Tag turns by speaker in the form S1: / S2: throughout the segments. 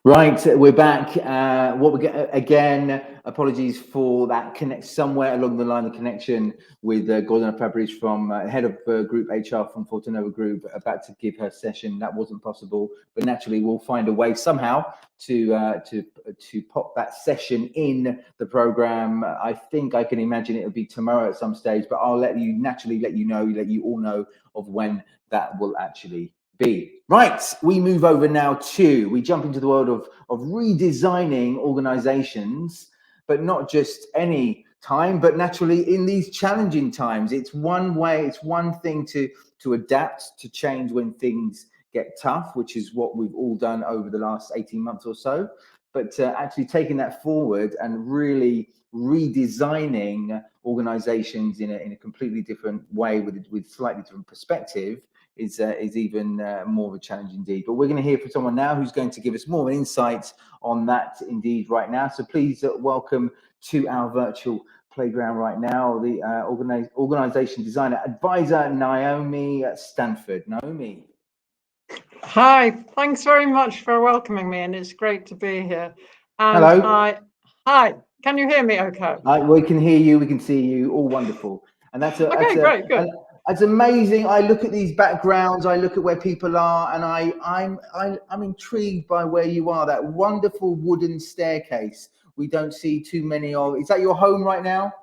S1: Right, we're back. Again? Apologies for that. Connect somewhere along the line. The connection with Gordana Fabrice from head of group HR from Fortinova Group, about to give her session. That wasn't possible, but naturally we'll find a way somehow to pop that session in the program. I think I can imagine it'll be tomorrow at some stage, but I'll let you all know of when that will actually be. Right, we move over now we jump into the world of redesigning organizations, but not just any time, but naturally in these challenging times. It's one thing to adapt, to change when things get tough, which is what we've all done over the last 18 months or so. But actually taking that forward and really redesigning organizations in a completely different way with slightly different perspective is even more of a challenge indeed. But we're going to hear from someone now who's going to give us more insight on that indeed right now. So please welcome to our virtual playground right now the organization designer advisor Naomi at Stanford. Naomi.
S2: Hi, thanks very much for welcoming me, and it's great to be here. And
S1: hello.
S2: Hi, can you hear me okay?
S1: We can hear you, we can see you, all wonderful. And
S2: great, good.
S1: It's amazing. I look at these backgrounds, I look at where people are, and I'm intrigued by where you are. That wonderful wooden staircase we don't see too many of. Is that your home right now?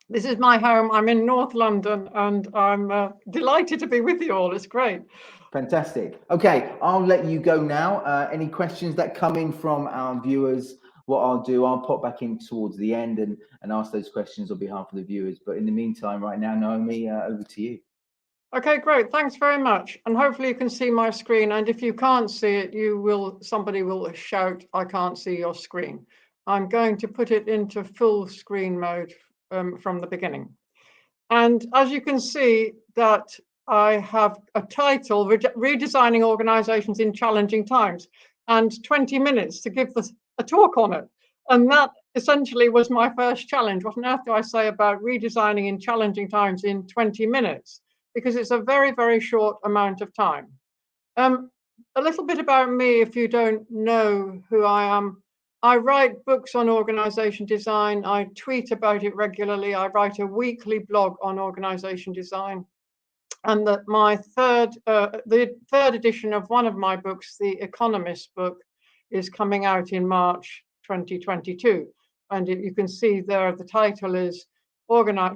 S2: This is my home. I'm in North London, and I'm delighted to be with you all. It's great.
S1: Fantastic. Okay, I'll let you go now. Any questions that come in from our viewers? What I'll do, I'll pop back in towards the end and ask those questions on behalf of the viewers. But in the meantime, right now, Naomi, over to you.
S2: Okay, great. Thanks very much. And hopefully you can see my screen. And if you can't see it, somebody will shout, "I can't see your screen." I'm going to put it into full screen mode from the beginning. And as you can see that I have a title, Redesigning Organizations in Challenging Times, and 20 minutes to give a talk on it. And that essentially was my first challenge. What on earth do I say about redesigning in challenging times in 20 minutes? Because it's a very, very short amount of time. A little bit about me, if you don't know who I am. I write books on organization design. I tweet about it regularly. I write a weekly blog on organization design. And the third edition of one of my books, The Economist book, is coming out in March 2022. And you can see there the title is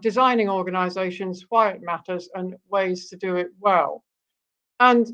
S2: Designing Organizations, Why It Matters and Ways to Do It Well. And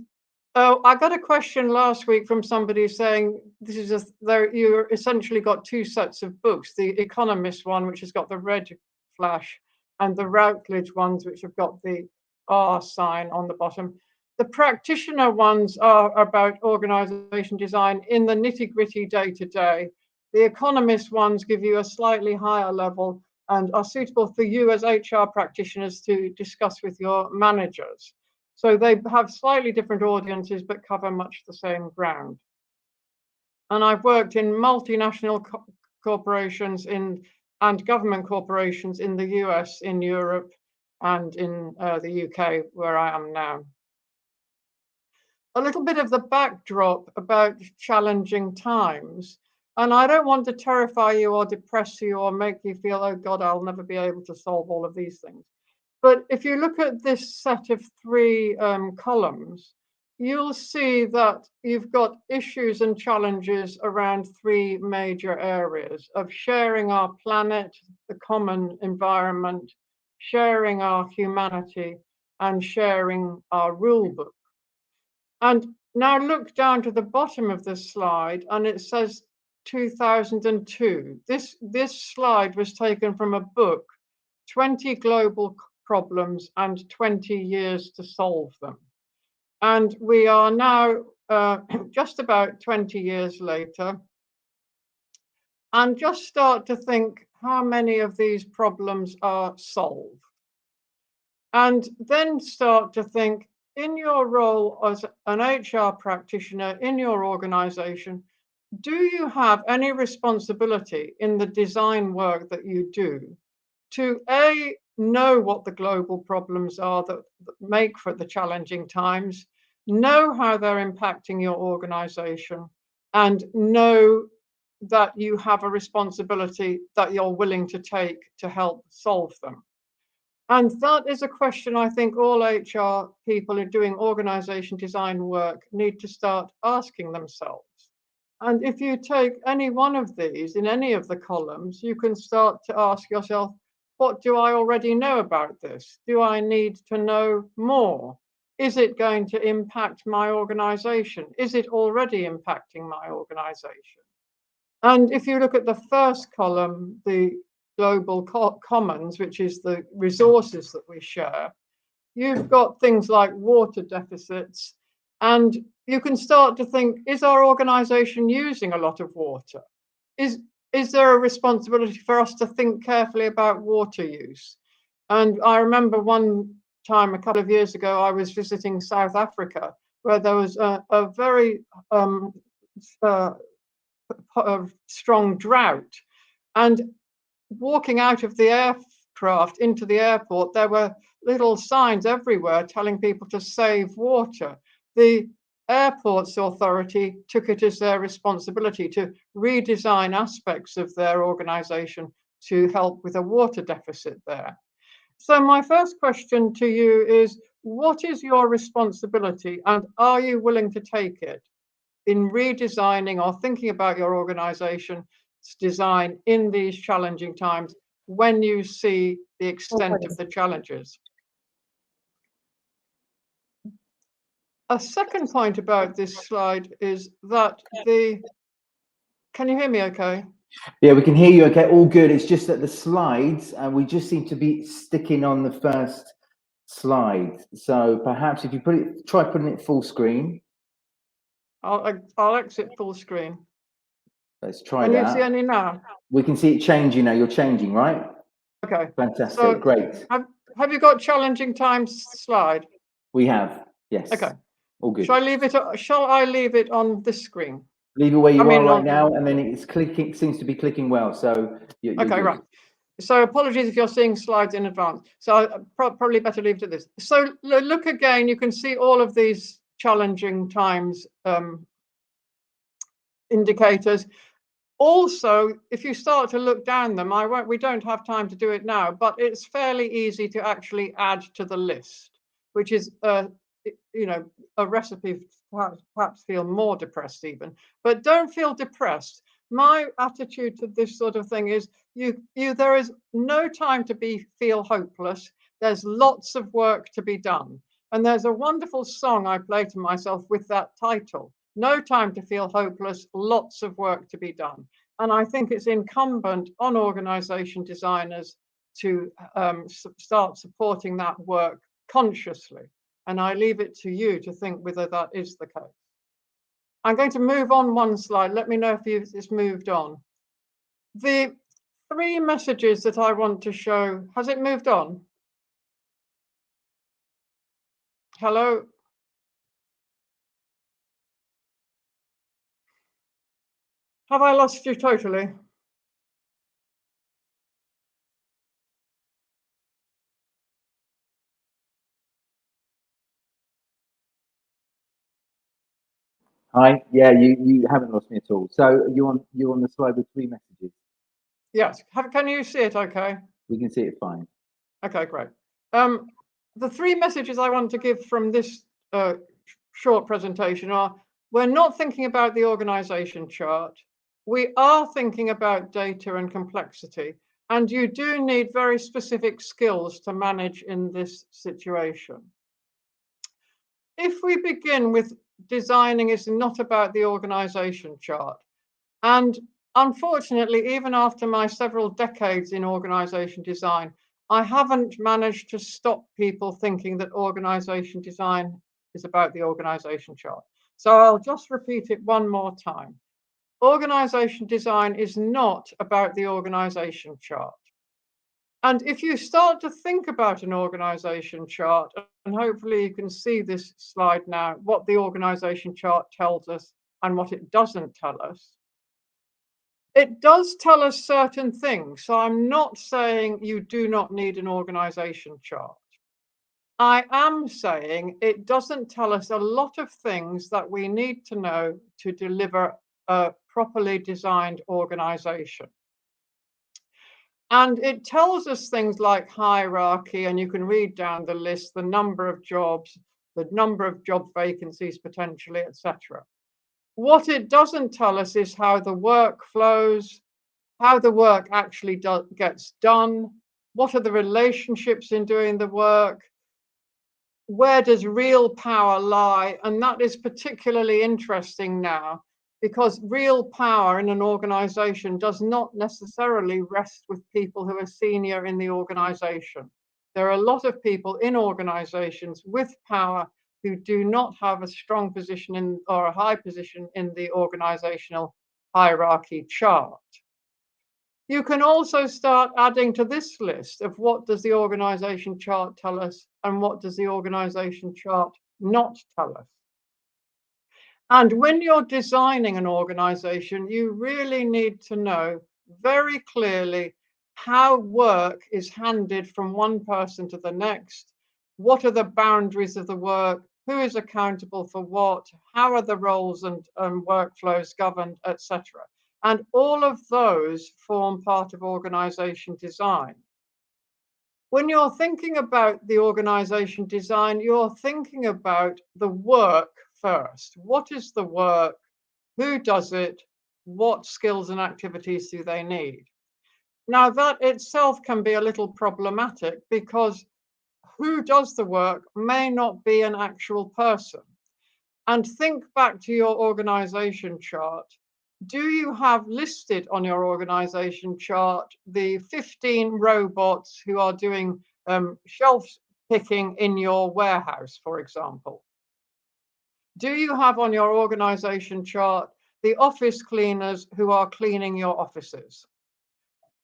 S2: I got a question last week from somebody saying you essentially got two sets of books, the Economist one, which has got the red flash, and the Routledge ones, which have got the R sign on the bottom. The practitioner ones are about organization design in the nitty-gritty day-to-day. The Economist ones give you a slightly higher level and are suitable for you as HR practitioners to discuss with your managers. So they have slightly different audiences, but cover much the same ground. And I've worked in multinational corporations and government corporations in the US, in Europe, and in the UK, where I am now. A little bit of the backdrop about challenging times. And I don't want to terrify you or depress you or make you feel, oh God, I'll never be able to solve all of these things. But if you look at this set of three columns, you'll see that you've got issues and challenges around three major areas of sharing our planet, the common environment, sharing our humanity, and sharing our rule book. And now look down to the bottom of the slide, and it says 2002. This slide was taken from a book, 20 Global Problems and 20 Years to Solve Them. And we are now just about 20 years later, and just start to think how many of these problems are solved. And then start to think, in your role as an HR practitioner in your organization, do you have any responsibility in the design work that you do to know what the global problems are that make for the challenging times, know how they're impacting your organization, and know that you have a responsibility that you're willing to take to help solve them. And that is a question I think all HR people who are doing organization design work need to start asking themselves. And if you take any one of these in any of the columns, you can start to ask yourself, what do I already know about this? Do I need to know more? Is it going to impact my organization? Is it already impacting my organization? And if you look at the first column, the global commons, which is the resources that we share, you've got things like water deficits, and you can start to think, is our organization using a lot of water? Is there a responsibility for us to think carefully about water use? And I remember one time a couple of years ago, I was visiting South Africa, where there was a very strong drought. And walking out of the aircraft into the airport, there were little signs everywhere telling people to save water. The airport's authority took it as their responsibility to redesign aspects of their organization to help with a water deficit there. So my first question to you is, what is your responsibility, and are you willing to take it in redesigning or thinking about your organization's design in these challenging times when you see the extent of the challenges? A second point about this slide is that can you hear me okay?
S1: Yeah, we can hear you okay, all good. It's just that the slides, we just seem to be sticking on the first slide. So perhaps if you try putting it full screen.
S2: I'll exit full screen.
S1: Let's try
S2: that. Can you see
S1: that.
S2: any now?
S1: We can see it changing now. You're changing, right?
S2: Okay.
S1: Fantastic,
S2: So
S1: great.
S2: have you got challenging times slide?
S1: We have, yes.
S2: Okay.
S1: All good.
S2: Shall I leave it on this screen?
S1: Leave it where you are right now, and then it's clicking, seems to be clicking well. So you're
S2: okay,
S1: good.
S2: right. So apologies if you're seeing slides in advance. So probably better leave it at this. So look again, you can see all of these challenging times indicators. Also, if you start to look down them, we don't have time to do it now, but it's fairly easy to actually add to the list, which is a recipe to perhaps feel more depressed even. But don't feel depressed. My attitude to this sort of thing is there is no time to feel hopeless. There's lots of work to be done. And there's a wonderful song I play to myself with that title. No time to feel hopeless, lots of work to be done. And I think it's incumbent on organization designers to start supporting that work consciously. And I leave it to you to think whether that is the case. I'm going to move on one slide. Let me know if it's moved on. The 3 messages that I want to show, has it moved on? Hello? Have I lost you totally?
S1: Hi, yeah, you haven't lost me at all. So you're on the slide with 3 messages.
S2: Yes. Can you see it okay?
S1: We can see it fine.
S2: Okay, great. The 3 messages I want to give from this short presentation are: we're not thinking about the organization chart. We are thinking about data and complexity, and you do need very specific skills to manage in this situation. If we begin with designing is not about the organization chart, and unfortunately, even after my several decades in organization design, I haven't managed to stop people thinking that organization design is about the organization chart. So I'll just repeat it one more time. Organization design is not about the organization chart. And if you start to think about an organization chart, and hopefully you can see this slide now, what the organization chart tells us and what it doesn't tell us. It does tell us certain things. So I'm not saying you do not need an organization chart. I am saying it doesn't tell us a lot of things that we need to know to deliver a properly designed organization. And it tells us things like hierarchy, and you can read down the list, the number of jobs, the number of job vacancies potentially, etc. What it doesn't tell us is how the work flows, how the work actually gets done, what are the relationships in doing the work, where does real power lie? And that is particularly interesting now, because real power in an organization does not necessarily rest with people who are senior in the organization. There are a lot of people in organizations with power who do not have a strong position in, or a high position in, the organizational hierarchy chart. You can also start adding to this list of what does the organization chart tell us and what does the organization chart not tell us. And when you're designing an organization, you really need to know very clearly how work is handed from one person to the next. What are the boundaries of the work? Who is accountable for what? How are the roles and workflows governed, etc. And all of those form part of organization design. When you're thinking about the organization design, you're thinking about the work first. What is the work? Who does it? What skills and activities do they need? Now, that itself can be a little problematic, because who does the work may not be an actual person. And think back to your organization chart. Do you have listed on your organization chart the 15 robots who are doing shelf picking in your warehouse, for example? Do you have on your organization chart the office cleaners who are cleaning your offices?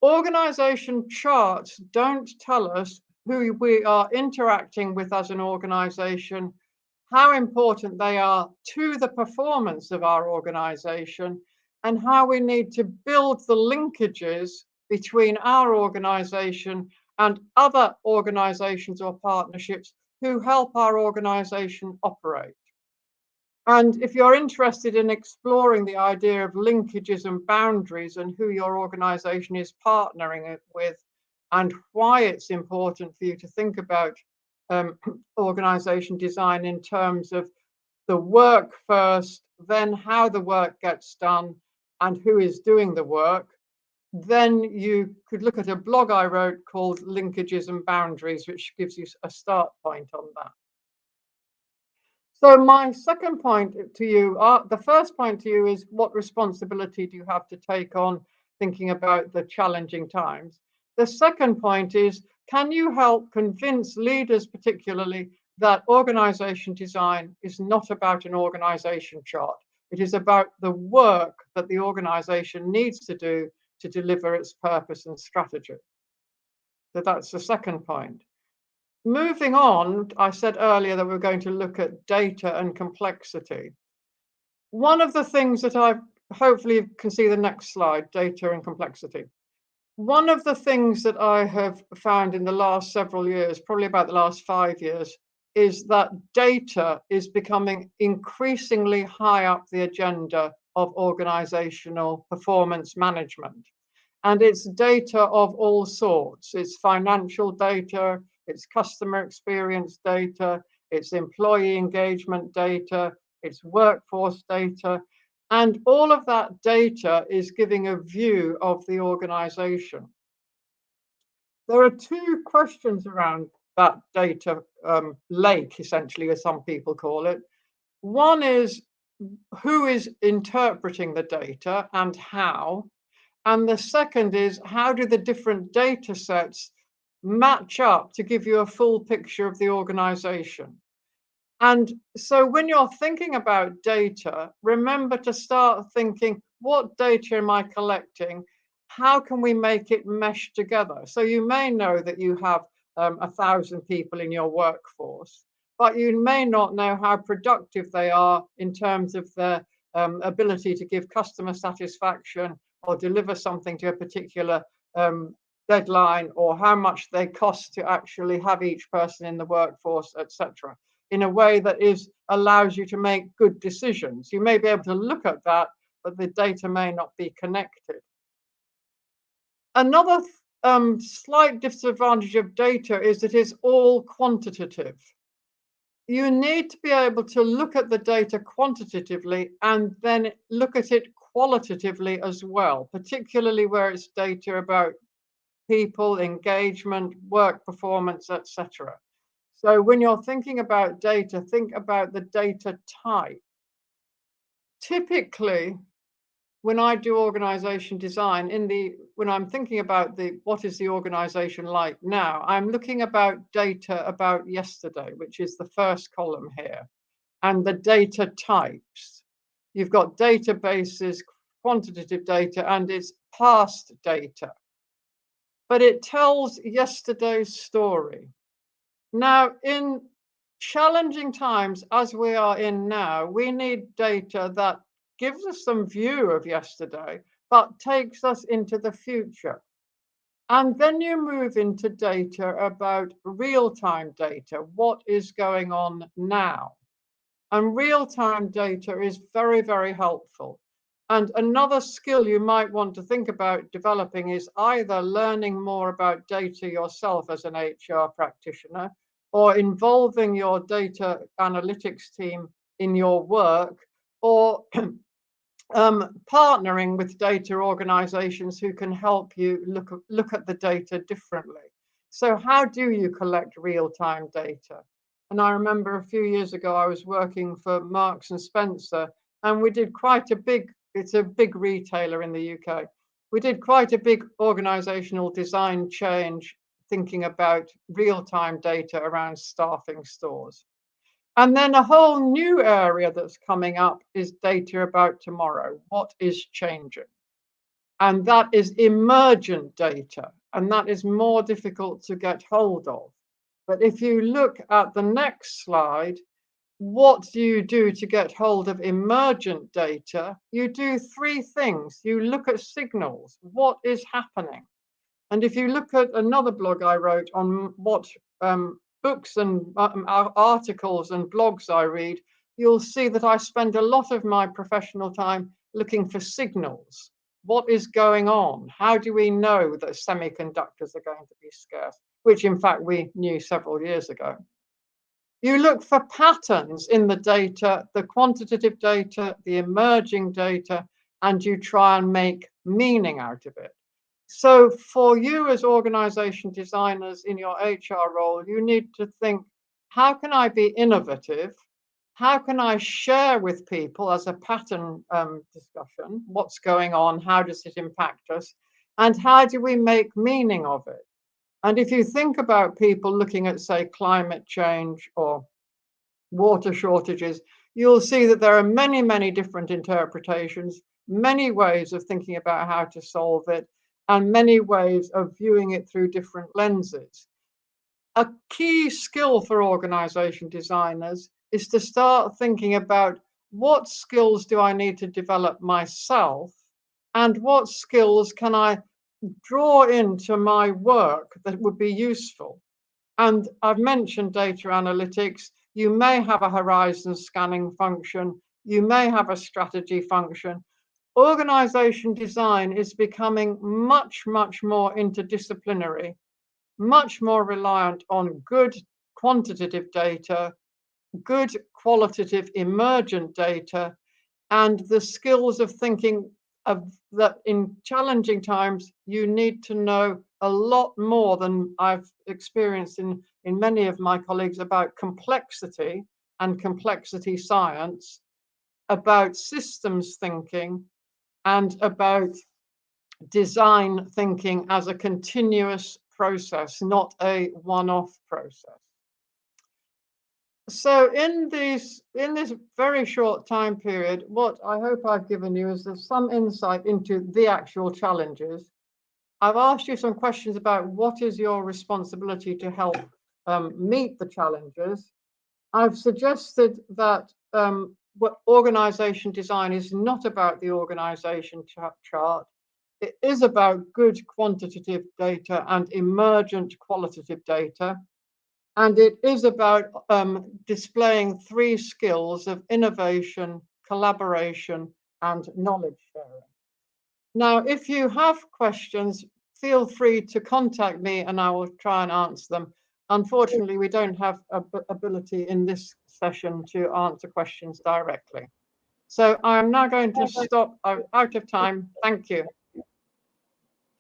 S2: Organization charts don't tell us who we are interacting with as an organization, how important they are to the performance of our organization, and how we need to build the linkages between our organization and other organizations or partnerships who help our organization operate. And if you're interested in exploring the idea of linkages and boundaries and who your organization is partnering with and why it's important for you to think about organization design in terms of the work first, then how the work gets done and who is doing the work, then you could look at a blog I wrote called Linkages and Boundaries, which gives you a start point on that. So my second point to you, the first point to you is, what responsibility do you have to take on thinking about the challenging times? The second point is, can you help convince leaders particularly that organization design is not about an organization chart? It is about the work that the organization needs to do to deliver its purpose and strategy. So that's the second point. Moving on, I said earlier that we're going to look at data and complexity. One of the things that hopefully you can see the next slide, data and complexity. One of the things that I have found in the last several years, probably about the last 5 years, is that data is becoming increasingly high up the agenda of organizational performance management. And it's data of all sorts. It's financial data, it's customer experience data, it's employee engagement data, it's workforce data. And all of that data is giving a view of the organization. There are two questions around that data lake, essentially, as some people call it. One is, who is interpreting the data and how? And the second is, how do the different data sets match up to give you a full picture of the organization? And so when you're thinking about data, remember to start thinking, what data am I collecting? How can we make it mesh together? So you may know that you have 1,000 people in your workforce, but you may not know how productive they are in terms of their ability to give customer satisfaction or deliver something to a particular deadline, or how much they cost to actually have each person in the workforce, etc., in a way that allows you to make good decisions. You may be able to look at that, but the data may not be connected. Another slight disadvantage of data is that it's all quantitative. You need to be able to look at the data quantitatively and then look at it qualitatively as well, particularly where it's data about people, engagement, work performance, etc. So when you're thinking about data, think about the data type. Typically, when I do organization design, when I'm thinking about what is the organization like now, I'm looking about data about yesterday, which is the first column here, and the data types. You've got databases, quantitative data, and it's past data. But it tells yesterday's story. Now, in challenging times as we are in now, we need data that gives us some view of yesterday, but takes us into the future. And then you move into data about real-time data. What is going on now? And real-time data is very, very helpful. And another skill you might want to think about developing is either learning more about data yourself as an HR practitioner, or involving your data analytics team in your work, or partnering with data organizations who can help you look at the data differently. So how do you collect real-time data? And I remember a few years ago, I was working for Marks and Spencer, and we did quite a big, it's a big retailer in the UK. We did quite a big organizational design change, thinking about real-time data around staffing stores. And then a whole new area that's coming up is data about tomorrow. What is changing? And that is emergent data. And that is more difficult to get hold of. But if you look at the next slide, what do you do to get hold of emergent data? You do three things. You look at signals. What is happening? And if you look at another blog I wrote on what books and articles and blogs I read, you'll see that I spend a lot of my professional time looking for signals. What is going on? How do we know that semiconductors are going to be scarce? Which in fact we knew several years ago. You look for patterns in the data, the quantitative data, the emerging data, and you try and make meaning out of it. So for you as organization designers in your HR role, you need to think, how can I be innovative? How can I share with people as a pattern discussion what's going on? How does it impact us? And how do we make meaning of it? And if you think about people looking at, say, climate change or water shortages, you'll see that there are many, many different interpretations, many ways of thinking about how to solve it, and many ways of viewing it through different lenses. A key skill for organization designers is to start thinking about what skills do I need to develop myself, and what skills can I draw into my work that would be useful. And I've mentioned data analytics. You may have a horizon scanning function. You may have a strategy function. Organization design is becoming much, much more interdisciplinary, much more reliant on good quantitative data, good qualitative emergent data, and the skills of thinking of that in challenging times, you need to know a lot more than I've experienced in many of my colleagues about complexity and complexity science, about systems thinking, and about design thinking as a continuous process, not a one-off process. So in this very short time period, what I hope I've given you is there's some insight into the actual challenges. I've asked you some questions about what is your responsibility to help meet the challenges. I've suggested that what organization design is not about the organization chart. It is about good quantitative data and emergent qualitative data. And it is about displaying three skills of innovation, collaboration, and knowledge sharing. Now, if you have questions, feel free to contact me and I will try and answer them. Unfortunately, we don't have ability in this session to answer questions directly. So I'm now going to stop. I'm out of time. Thank you.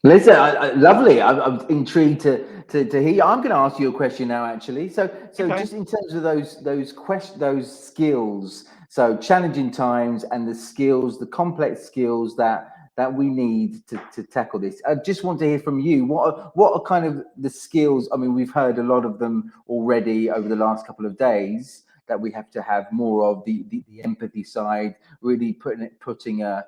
S1: Listen, lovely. I'm intrigued to hear. I'm going to ask you a question now, actually. So
S2: Okay.
S1: just in terms of those skills, so challenging times and the skills, the complex skills that we need to tackle this. I just want to hear from you. What are kind of the skills? I mean, we've heard a lot of them already over the last couple of days that we have to have more of the empathy side, really putting a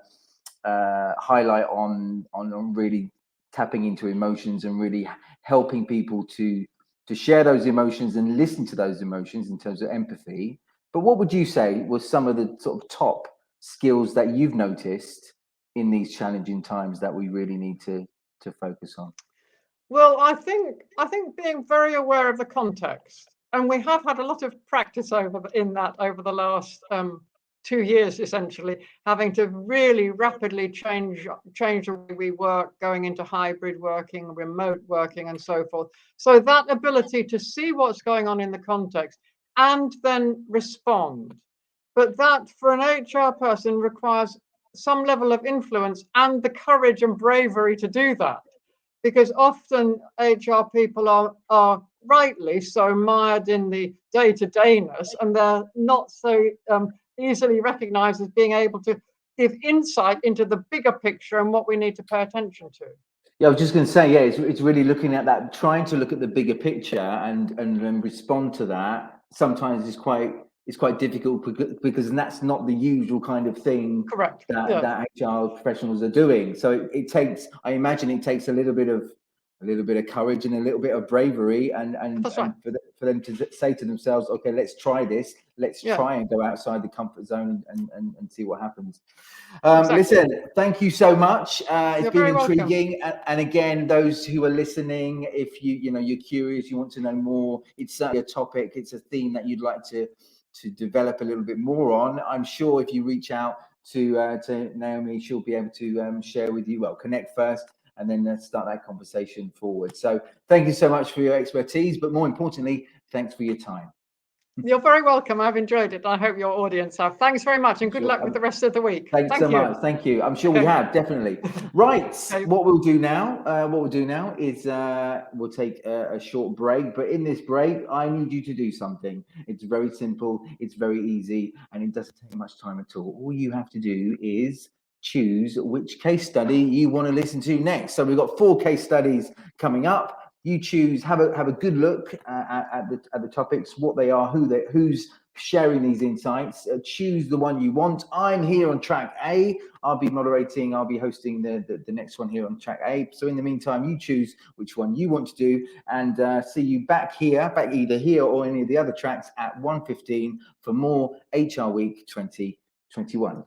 S1: highlight on really tapping into emotions and really helping people to share those emotions and listen to those emotions in terms of empathy. But what would you say was some of the sort of top skills that you've noticed in these challenging times that we really need to focus on?
S2: Well, I think being very aware of the context, and we have had a lot of practice in that over the last 2 years, essentially, having to really rapidly change the way we work, going into hybrid working, remote working, and so forth. So that ability to see what's going on in the context and then respond. But that for an HR person requires some level of influence and the courage and bravery to do that. Because often HR people are rightly so mired in the day-to-dayness, and they're not so easily recognized as being able to give insight into the bigger picture and what we need to pay attention to.
S1: Yeah, I was just going to say, yeah, it's really looking at that, trying to look at the bigger picture and then respond to that. Sometimes it's quite difficult because that's not the usual kind of thing.
S2: Correct.
S1: that HR professionals are doing. So it takes, I imagine, it takes a little bit of courage and a little bit of bravery, and
S2: Right.
S1: for them to say to themselves, okay, let's try this. Let's
S2: Yeah.
S1: try and go outside the comfort zone and see what happens.
S2: Exactly.
S1: Listen, thank you so much. It's
S2: You're
S1: been
S2: very welcome.
S1: intriguing. And again, those who are listening, if you're curious, you want to know more, it's certainly a topic, it's a theme that you'd like to develop a little bit more on. I'm sure if you reach out to Naomi, she'll be able to share with you, well, connect first and then start that conversation forward. So thank you so much for your expertise, but more importantly, thanks for your time.
S2: You're very welcome. I've enjoyed it. I hope your audience have. Thanks very much, and good luck with the rest of the week.
S1: Thanks so much. Thank you. I'm sure we have, definitely. Right.
S2: Okay.
S1: What we'll do now is we'll take a short break. But in this break, I need you to do something. It's very simple. It's very easy, and it doesn't take much time at all. All you have to do is choose which case study you want to listen to next. So we've got 4 case studies coming up. You choose, have a good look at the topics, what they are, who's sharing these insights. Choose the one you want. I'm here on track A. I'll be moderating. I'll be hosting the next one here on track A. So in the meantime, you choose which one you want to do, and see you back either here or any of the other tracks at 1:15 for more HR Week 2021.